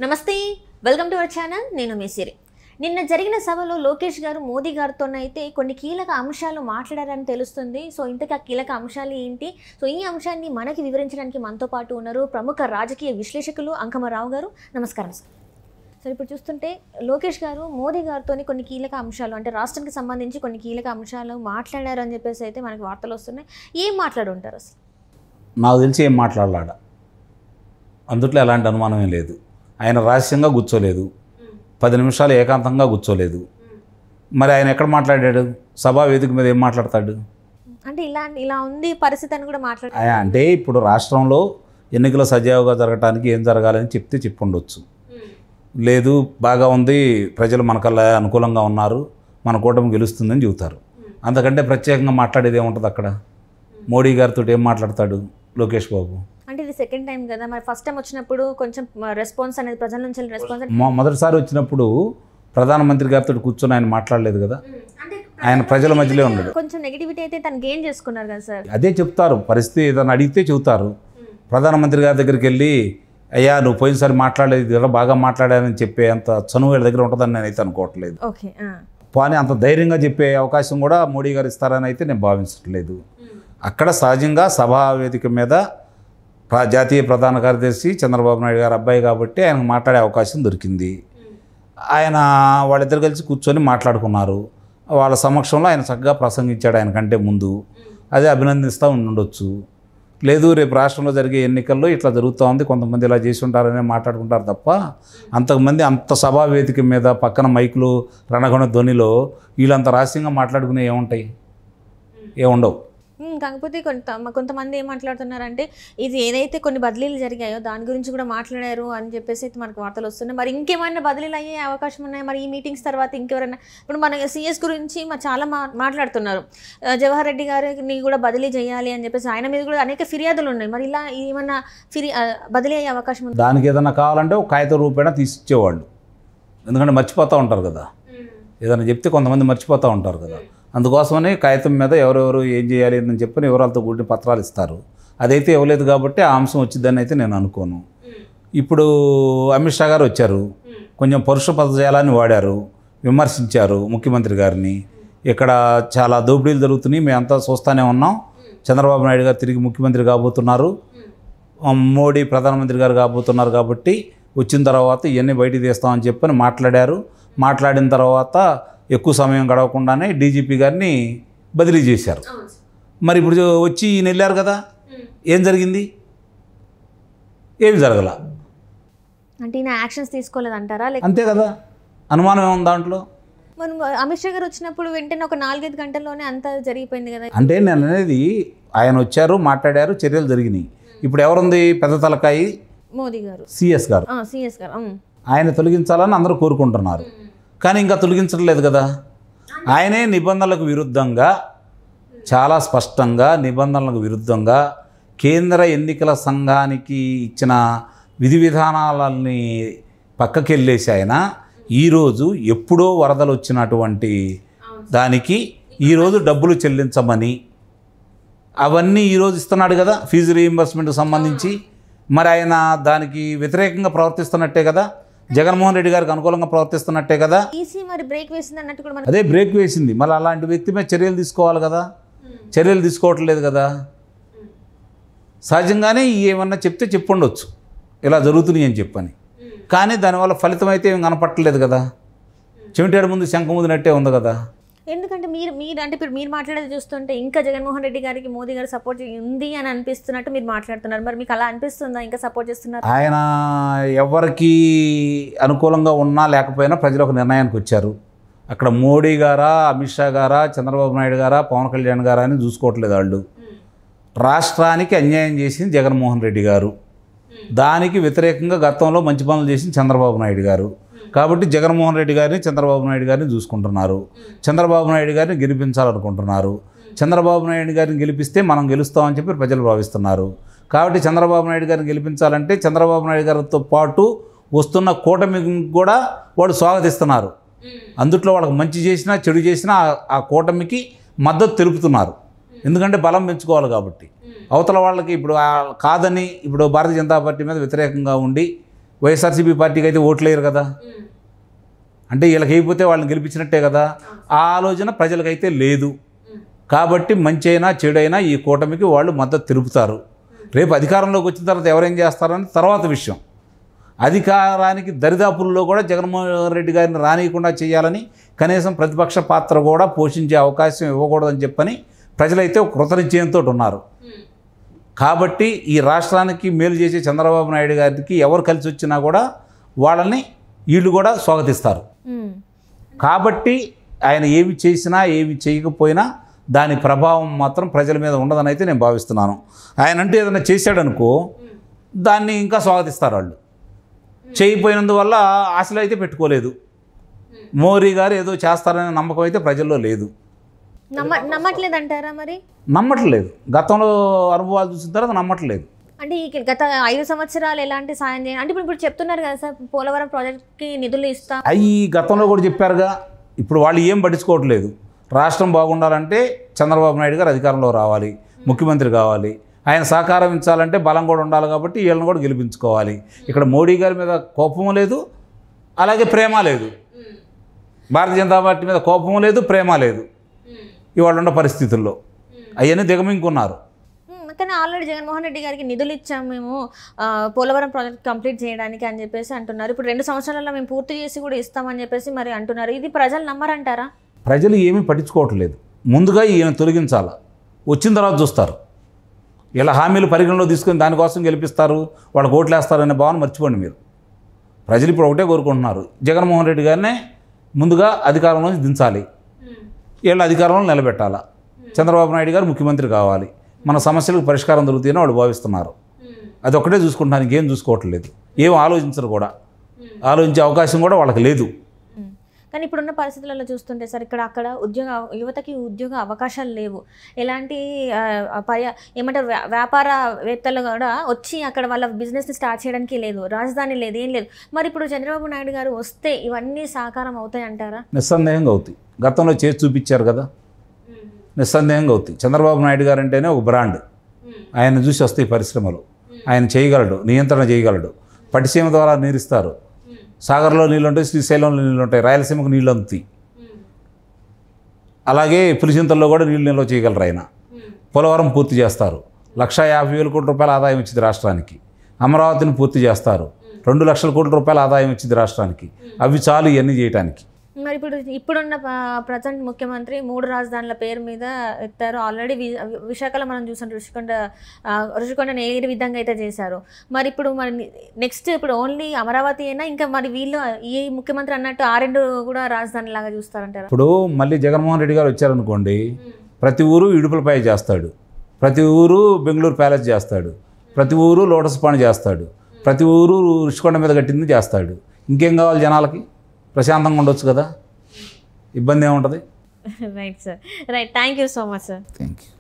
నమస్తే, welcome to our channel. నేను మీ సిరి. నిన్న జరిగిన సభలో లోకేష్ గారు మోదీ గారితోనైతే కొన్ని కీలక అంశాలు మాట్లాడారని తెలుస్తుంది. సో ఇంతకీ ఆ కీలక అంశాలు ఏంటి? సో ఈ అంశాన్ని మనకి వివరించడానికి మనతో పాటు ఉన్నారు ప్రముఖ రాజకీయ విశ్లేషకులు అంకమరావు గారు. నమస్కారం సార్. సో ఇప్పుడు చూస్తుంటే లోకేష్ గారు మోదీ గారితో కొన్ని కీలక అంశాలు అంటే రాష్ట్రానికి సంబంధించి కొన్ని కీలక అంశాలు మాట్లాడారు అని చెప్పేసి అయితే మనకి వార్తలు వస్తున్నాయి. ఏం మాట్లాడి ఉంటారు అసలు? నాకు తెలిసి ఏం మాట్లాడలాడ, అందుట్లో ఎలాంటి అనుమానమే లేదు. ఆయన రహస్యంగా కూర్చోలేదు, 10 నిమిషాలు ఏకాంతంగా కూర్చోలేదు. మరి ఆయన ఎక్కడ మాట్లాడాడు? సభా వేదిక మీద ఏం మాట్లాడతాడు? అంటే ఇలా ఉంది పరిస్థితి అని కూడా మాట్లాడారు. అంటే ఇప్పుడు రాష్ట్రంలో ఎన్నికలు సజావుగా జరగడానికి ఏం జరగాలని చెప్పుండొచ్చు. లేదు, బాగా ఉంది, ప్రజలు మనకల్లా అనుకూలంగా ఉన్నారు, మన కూటమి గెలుస్తుందని చెబుతారు. అంతకంటే ప్రత్యేకంగా మాట్లాడేది ఏముంటుంది అక్కడ? మోడీ గారితో ఏం మాట్లాడతాడు లోకేష్ బాబు? అంటే ఇది సెకండ్ టైం కదా, మరి ఫస్ట్ టైం వచ్చినప్పుడు కొంచెం రెస్పాన్స్ అనేది ప్రజల నుంచి రెస్పాన్స్. మొదటిసారి వచ్చినప్పుడు ప్రధానమంత్రి గారితో కూర్చొని ఆయన మాట్లాడలేదు కదా, ఆయన ప్రజల మధ్యలో ఉండడు. కొంచెం నెగిటివిటీ అయితే తను గెయిన్ చేసుకున్నారు కదా సార్. అదే చెప్తారు, పరిస్థితి ఏదైనా అడిగితే చెబుతారు. ప్రధానమంత్రి గారి దగ్గరికి వెళ్ళి అయ్యా నువ్వు పోయినసారి మాట్లాడలేదు కదా, బాగా మాట్లాడానని చెప్పే అంత చనువు వీళ్ళ దగ్గర ఉంటుందని నేనైతే అనుకోవట్లేదు. ఓకే, కానీ అంత ధైర్యంగా చెప్పే అవకాశం కూడా మోడీ గారు ఇస్తారని అయితే నేను భావించట్లేదు. అక్కడ సహజంగా సభా వేదిక మీద జాతీయ ప్రధాన కార్యదర్శి చంద్రబాబు నాయుడు గారు అబ్బాయి కాబట్టి ఆయనకు మాట్లాడే అవకాశం దొరికింది. వాళ్ళిద్దరు కలిసి కూర్చొని మాట్లాడుకున్నారు. వాళ్ళ సమక్షంలో ఆయన చక్కగా ప్రసంగించాడు ఆయన కంటే ముందు. అదే అభినందిస్తూ ఉండొచ్చు. లేదు, రేపు రాష్ట్రంలో జరిగే ఎన్నికల్లో ఇట్లా జరుగుతూ ఉంది, కొంతమంది ఇలా చేసి ఉంటారనే మాట్లాడుకుంటారు తప్ప అంతకుమంది అంత సభా వేదిక మీద పక్కన మైకులు రణగొణ ధ్వనిలో వీళ్ళంత రహస్యంగా మాట్లాడుకునే ఏముండవు. కాకపోతే కొంతమంది ఏం మాట్లాడుతున్నారంటే ఇది ఏదైతే కొన్ని బదిలీలు జరిగాయో దాని గురించి కూడా మాట్లాడారు అని చెప్పేసి అయితే మనకు వార్తలు వస్తున్నాయి. మరి ఇంకేమైనా బదిలీలు అయ్యే అవకాశం ఉన్నాయి? మరి ఈ మీటింగ్స్ తర్వాత ఇంకెవరైనా ఇప్పుడు మన సీఎస్ గురించి చాలా మాట్లాడుతున్నారు. జవహర్ రెడ్డి గారిని కూడా బదిలీ చేయాలి అని చెప్పేసి ఆయన మీద కూడా అనేక ఫిర్యాదులు ఉన్నాయి. మరి ఇలా ఏమన్నా బదిలీ అయ్యే అవకాశం ఉంది? దానికి ఏదైనా కావాలంటే ఒక కాగితం రూపేణా తీసిచ్చేవాళ్ళు. ఎందుకంటే మర్చిపోతూ ఉంటారు కదా, ఏదైనా చెప్తే కొంతమంది మర్చిపోతూ ఉంటారు కదా. అందుకోసమని కాగితం మీద ఎవరెవరు ఏం చేయాలి అని చెప్పని వివరాలతో కూడిన పత్రాలు ఇస్తారు. అదైతే ఇవ్వలేదు కాబట్టి ఆ అంశం వచ్చిందని అయితే నేను అనుకోను. ఇప్పుడు అమిత్ షా గారు వచ్చారు, కొంచెం పరుష పదజాలాన్ని వాడారు, విమర్శించారు ముఖ్యమంత్రి గారిని. ఇక్కడ చాలా దోపిడీలు జరుగుతున్నాయి, మేమంతా చూస్తూనే ఉన్నాం. చంద్రబాబు నాయుడు గారు తిరిగి ముఖ్యమంత్రి కాబోతున్నారు, మోడీ ప్రధానమంత్రి గారు కాబోతున్నారు, కాబట్టి వచ్చిన తర్వాత ఇవన్నీ బయటికి తీస్తామని చెప్పని మాట్లాడారు. మాట్లాడిన తర్వాత ఎక్కువ సమయం గడవకుండానే డీజీపీ గారిని బదిలీ చేశారు. మరి ఇప్పుడు వచ్చి ఈయన వెళ్ళారు కదా, ఏం జరిగింది? ఏమి జరగల. అంటే ఈయన యాక్షన్స్ తీసుకోలేదంటారా? అంతే కదా, అనుమానం ఏముంది దాంట్లో? మనం అమిత్ షా గారు వచ్చినప్పుడు వెంటనే ఒక 4-5 గంటల్లోనే అంతా జరిగిపోయింది కదా. అంటే నేను అనేది ఆయన వచ్చారు, మాట్లాడారు, చర్యలు జరిగినాయి. ఇప్పుడు ఎవరుంది పెద్ద తలకాయి? మోదీ గారు, సిఎస్ గారు. ఆయన తొలగించాలని అందరూ కోరుకుంటున్నారు, కానీ ఇంకా తొలగించట్లేదు కదా. ఆయనే నిబంధనలకు విరుద్ధంగా, చాలా స్పష్టంగా నిబంధనలకు విరుద్ధంగా కేంద్ర ఎన్నికల సంఘానికి ఇచ్చిన విధి విధానాలని పక్కకెళ్ళేసి ఆయన ఈరోజు ఎప్పుడో వరదలు వచ్చినటువంటి దానికి ఈరోజు డబ్బులు చెల్లించమని అవన్నీ ఈరోజు ఇస్తున్నాడు కదా, ఫీజు రీయింబర్స్మెంట్కి సంబంధించి. మరి ఆయన దానికి వ్యతిరేకంగా ప్రవర్తిస్తున్నట్టే కదా, జగన్మోహన్ రెడ్డి గారికి అనుకూలంగా ప్రవర్తిస్తున్నట్టే కదా. అదే బ్రేక్ వేసింది. మళ్ళీ అలాంటి వ్యక్తి మీద చర్యలు తీసుకోవాలి కదా, చర్యలు తీసుకోవట్లేదు కదా. సహజంగానే ఏమన్నా చెప్తే చెప్పుండొచ్చు ఇలా జరుగుతున్నాయి అని చెప్పని, కానీ దానివల్ల ఫలితం అయితే ఏం కనపట్టలేదు కదా. చెవిటాడు ముందు శంఖ ముదినట్టే ఉంది కదా. ఎందుకంటే మీరు అంటే ఇప్పుడు మీరు మాట్లాడేది చూస్తుంటే ఇంకా జగన్మోహన్ రెడ్డి గారికి మోదీ గారు సపోర్ట్ ఉంది అని అనిపిస్తున్నట్టు మీరు మాట్లాడుతున్నారు. మరి మీకు అలా అనిపిస్తుందా? ఇంకా సపోర్ట్ చేస్తున్నారు? ఆయన ఎవరికి అనుకూలంగా ఉన్నా లేకపోయినా ప్రజలు ఒక నిర్ణయానికి వచ్చారు. అక్కడ మోడీ గారా, అమిత్ షా గారా, చంద్రబాబు నాయుడు గారా, పవన్ కళ్యాణ్ గారా అని చూసుకోవట్లేదు. వాళ్ళు రాష్ట్రానికి అన్యాయం చేసింది జగన్మోహన్ రెడ్డి గారు, దానికి వ్యతిరేకంగా గతంలో మంచి పనులు చేసింది చంద్రబాబు నాయుడు గారు. కాబట్టి జగన్మోహన్ రెడ్డి గారిని, చంద్రబాబు నాయుడు గారిని చూసుకుంటున్నారు. చంద్రబాబు నాయుడు గారిని గెలిపించాలనుకుంటున్నారు. చంద్రబాబు నాయుడు గారిని గెలిపిస్తే మనం గెలుస్తామని చెప్పి ప్రజలు భావిస్తున్నారు. కాబట్టి చంద్రబాబు నాయుడు గారిని గెలిపించాలంటే చంద్రబాబు నాయుడు గారితో పాటు వస్తున్న కూటమికి కూడా వాళ్ళు స్వాగతిస్తున్నారు. అందుట్లో వాళ్ళకి మంచి చేసినా చెడు చేసినా ఆ కూటమికి మద్దతు తెలుపుతున్నారు. ఎందుకంటే బలం పెంచుకోవాలి కాబట్టి. అవతల వాళ్ళకి ఇప్పుడు కాదని ఇప్పుడు భారతీయ జనతా పార్టీ మీద వ్యతిరేకంగా ఉండి వైఎస్ఆర్సీపీ పార్టీకి అయితే ఓట్లు వేయరు కదా, అంటే వీళ్ళకి అయిపోతే వాళ్ళని గెలిపించినట్టే కదా. ఆ ఆలోచన ప్రజలకైతే లేదు. కాబట్టి మంచి అయినా చెడైనా ఈ కూటమికి వాళ్ళు మద్దతు తెలుపుతారు. రేపు అధికారంలోకి వచ్చిన తర్వాత ఎవరేం చేస్తారని తర్వాత విషయం. అధికారానికి దరిదాపుల్లో కూడా జగన్మోహన్ రెడ్డి గారిని రానియకుండా చేయాలని, కనీసం ప్రతిపక్ష పాత్ర కూడా పోషించే అవకాశం ఇవ్వకూడదని చెప్పని ప్రజలైతే కృతనిశ్చయంతో ఉన్నారు. కాబట్టి ఈ రాష్ట్రానికి మేలు చేసే చంద్రబాబు నాయుడు గారికి ఎవరు కలిసి వచ్చినా కూడా వాళ్ళని వీళ్ళు కూడా స్వాగతిస్తారు. కాబట్టి ఆయన ఏమి చేసినా ఏమి చేయకపోయినా దాని ప్రభావం మాత్రం ప్రజల మీద ఉండదని అయితే నేను భావిస్తున్నాను. ఆయన అంటే ఏదైనా చేశాడనుకో దాన్ని ఇంకా స్వాగతిస్తారు వాళ్ళు. చేయకపోయినందువల్ల ఆశలు అయితే పెట్టుకోలేదు. మోడీ గారు ఏదో చేస్తారనే నమ్మకం అయితే ప్రజల్లో లేదు. నమ్మట్లేదు అంటారా? మరి నమ్మట్లేదు. గతంలో అనుభవాలు చూసిన తర్వాత నమ్మట్లేదు. అంటే ఈ గత 5 సంవత్సరాలు ఎలాంటి సాయం చేయాలి అంటే ఇప్పుడు చెప్తున్నారు కదా సార్, పోలవరం ప్రాజెక్ట్కి నిధులు ఇస్తా అవి గతంలో కూడా చెప్పారుగా. ఇప్పుడు వాళ్ళు ఏం పట్టించుకోవట్లేదు. రాష్ట్రం బాగుండాలంటే చంద్రబాబు నాయుడు గారు అధికారంలో రావాలి, ముఖ్యమంత్రి కావాలి. ఆయన సహకారం ఇచ్చాలంటే బలం కూడా ఉండాలి. కాబట్టి వీళ్ళని కూడా గెలిపించుకోవాలి. ఇక్కడ మోడీ గారి మీద కోపము లేదు, అలాగే ప్రేమ లేదు. భారతీయ జనతా పార్టీ మీద కోపము లేదు, ప్రేమ లేదు ఇవాళ ఉన్న పరిస్థితుల్లో. అవన్నీ దిగమింగున్నారు. కానీ ఆల్రెడీ జగన్మోహన్ రెడ్డి గారికి నిధులు ఇచ్చాము మేము పోలవరం ప్రాజెక్ట్ కంప్లీట్ చేయడానికి అని చెప్పేసి అంటున్నారు. ఇప్పుడు 2 సంవత్సరాల్లో మేము పూర్తి చేసి కూడా ఇస్తామని చెప్పేసి మరి అంటున్నారు. ఇది ప్రజలు నమ్మరంటారా? ప్రజలు ఏమీ పట్టించుకోవట్లేదు. ముందుగా ఈయన తొలగించాలి, వచ్చిన తర్వాత చూస్తారు. ఇలా హామీలు పరిగణలో తీసుకొని దానికోసం గెలిపిస్తారు, వాళ్ళకి ఓట్లు వేస్తారనే భావన మర్చిపోండి మీరు. ప్రజలు ఇప్పుడు ఒకటే కోరుకుంటున్నారు, జగన్మోహన్ రెడ్డి గారినే ముందుగా అధికారంలోంచి దించాలి, వీళ్ళ అధికారంలో నిలబెట్టాలా, చంద్రబాబు నాయుడు గారు ముఖ్యమంత్రి కావాలి, మన సమస్యలకు పరిష్కారం దొరుకుతాయని వాళ్ళు భావిస్తున్నారు. అది ఒక్కటే చూసుకుంటున్నారు, ఇంకేం చూసుకోవట్లేదు. ఏం ఆలోచించరు కూడా, ఆలోచించే అవకాశం కూడా వాళ్ళకి లేదు. కానీ ఇప్పుడున్న పరిస్థితులలో చూస్తుంటే సార్, అక్కడ యువతకి ఉద్యోగ అవకాశాలు లేవు. ఎలాంటి ఏమంటారు వ్యాపారవేత్తలు కూడా వచ్చి అక్కడ వాళ్ళ బిజినెస్ని స్టార్ట్ చేయడానికి లేదు, రాజధాని లేదు, ఏం లేదు. మరి ఇప్పుడు చంద్రబాబు నాయుడు గారు వస్తే ఇవన్నీ సాకారం అవుతాయి అంటారా? నిస్సందేహంగా అవుతాయి. గతంలో చేసి చూపించారు కదా, నిస్సందేహంగా అవుతాయి. చంద్రబాబు నాయుడు గారు అంటేనే ఒక బ్రాండ్. ఆయన చూసి వస్తాయి పరిశ్రమలు. ఆయన చేయగలడు, నియంత్రణ చేయగలడు. పట్టిసీమ ద్వారా నీరిస్తారు. సాగర్లో నీళ్ళు ఉంటాయి, శ్రీశైలంలో నీళ్ళు ఉంటాయి, రాయలసీమకు నీళ్ళు అందుతాయి. అలాగే పులిచింతల్లో కూడా నీళ్ళు నిల్వ చేయగలరు ఆయన. పోలవరం పూర్తి చేస్తారు. 1,50,000 కోట్ల రూపాయల ఆదాయం వచ్చింది రాష్ట్రానికి. అమరావతిని పూర్తి చేస్తారు. 2 లక్షల కోట్ల రూపాయల ఆదాయం వచ్చింది రాష్ట్రానికి. అవి చాలు ఇవన్నీ చేయడానికి. మరి ఇప్పుడున్న ప్రజెంట్ ముఖ్యమంత్రి 3 రాజధానుల పేరు మీద ఎత్తారు. ఆల్రెడీ విశాఖలో మనం చూసాం, రుషికొండను ఏ విధంగా అయితే చేశారు. మరి ఇప్పుడు నెక్స్ట్ ఇప్పుడు ఓన్లీ అమరావతి అయినా ఇంకా మరి వీళ్ళు ఈ ముఖ్యమంత్రి అన్నట్టు 2 కూడా రాజధాని లాగా చూస్తారంటారు? ఇప్పుడు మళ్ళీ జగన్మోహన్ రెడ్డి గారు వచ్చారనుకోండి, ప్రతి ఊరు ఇడుపులపై చేస్తాడు, ప్రతి ఊరు బెంగళూరు ప్యాలెస్ చేస్తాడు, ప్రతి ఊరు లోటస్ పాండ్ చేస్తాడు, ప్రతి ఊరు రుషికొండ మీద కట్టింది చేస్తాడు. ఇంకేం కావాలి జనాలకి? ప్రశాంతంగా ఉండొచ్చు కదా, ఇబ్బంది ఏముంటుంది? Right sir, right. Thank you so much sir. Thank you.